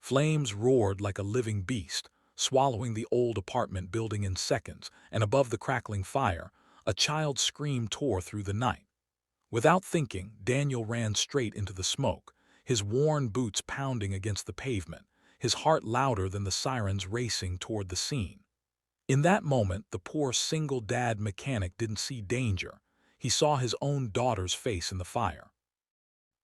Flames roared like a living beast, swallowing the old apartment building in seconds, and above the crackling fire, a child's scream tore through the night. Without thinking, Daniel ran straight into the smoke, his worn boots pounding against the pavement, his heart louder than the sirens racing toward the scene. In that moment, the poor single-dad mechanic didn't see danger. He saw his own daughter's face in the fire.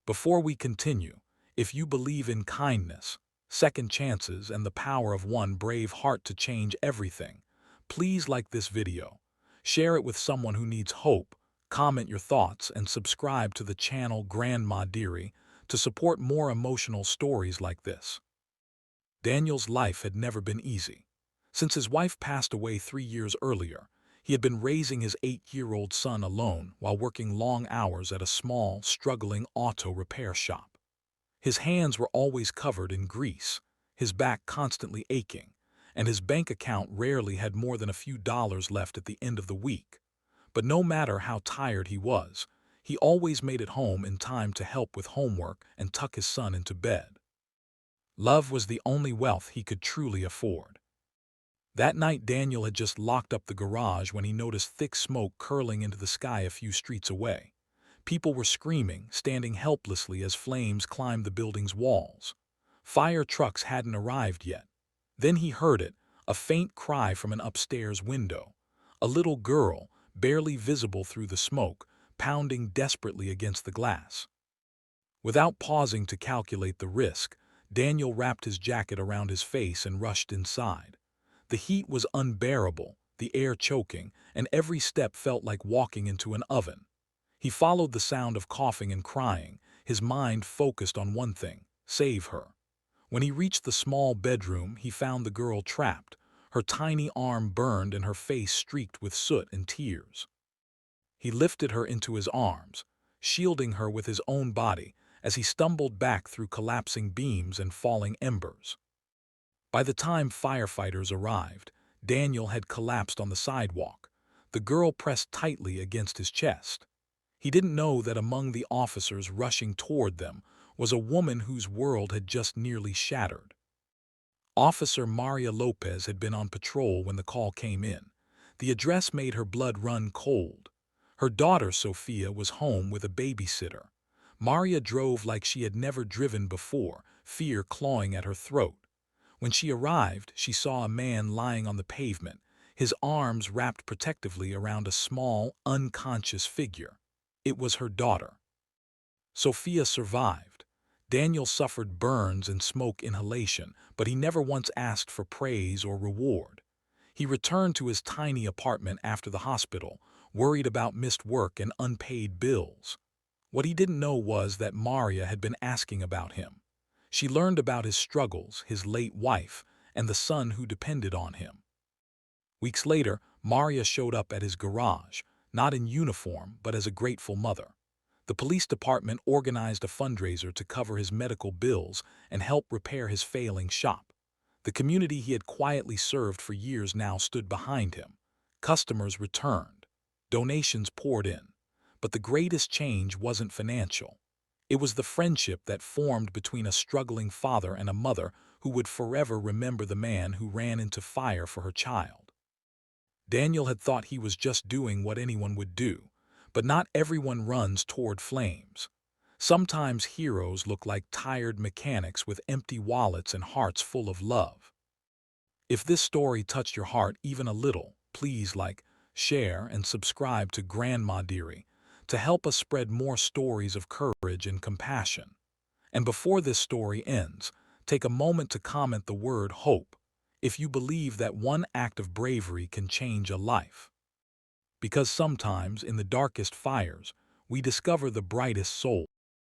Before we continue, if you believe in kindness, second chances, and the power of one brave heart to change everything, please like this video, share it with someone who needs hope, comment your thoughts, and subscribe to the channel Grandma Dearie to support more emotional stories like this. Daniel's life had never been easy. Since his wife passed away 3 years earlier, he had been raising his 8-year-old son alone while working long hours at a small, struggling auto repair shop. His hands were always covered in grease, his back constantly aching, and his bank account rarely had more than a few dollars left at the end of the week. But no matter how tired he always made it home in time to help with homework and tuck his son into bed. Love was the only wealth he could truly afford. That night, Daniel had just locked up the garage when he noticed thick smoke curling into the sky a few streets away. People were screaming, standing helplessly as flames climbed the building's walls. Fire trucks hadn't arrived yet. Then he heard it, a faint cry from an upstairs window. A little girl, barely visible through the smoke, pounding desperately against the glass. Without pausing to calculate the risk, Daniel wrapped his jacket around his face and rushed inside. The heat was unbearable, the air choking, and every step felt like walking into an oven. He followed the sound of coughing and crying, his mind focused on one thing: save her. When he reached the small bedroom, he found the girl trapped, her tiny arm burned and her face streaked with soot and tears. He lifted her into his arms, shielding her with his own body as he stumbled back through collapsing beams and falling embers. By the time firefighters arrived, Daniel had collapsed on the sidewalk, the girl pressed tightly against his chest. He didn't know that among the officers rushing toward them was a woman whose world had just nearly shattered. Officer Maria Lopez had been on patrol when the call came in. The address made her blood run cold. Her daughter, Sophia, was home with a babysitter. Maria drove like she had never driven before, fear clawing at her throat. When she arrived, she saw a man lying on the pavement, his arms wrapped protectively around a small, unconscious figure. It was her daughter. Sophia survived. Daniel suffered burns and smoke inhalation, but he never once asked for praise or reward. He returned to his tiny apartment after the hospital, worried about missed work and unpaid bills. What he didn't know was that Maria had been asking about him. She learned about his struggles, his late wife, and the son who depended on him. Weeks later, Maria showed up at his garage, not in uniform, but as a grateful mother. The police department organized a fundraiser to cover his medical bills and help repair his failing shop. The community he had quietly served for years now stood behind him. Customers returned. Donations poured in. But the greatest change wasn't financial. It was the friendship that formed between a struggling father and a mother who would forever remember the man who ran into fire for her child. Daniel had thought he was just doing what anyone would do, but not everyone runs toward flames. Sometimes heroes look like tired mechanics with empty wallets and hearts full of love. If this story touched your heart even a little, please like, share, and subscribe to Grandma Dearie to help us spread more stories of courage and compassion. And before this story ends, take a moment to comment the word hope if you believe that one act of bravery can change a life. Because sometimes in the darkest fires, we discover the brightest souls.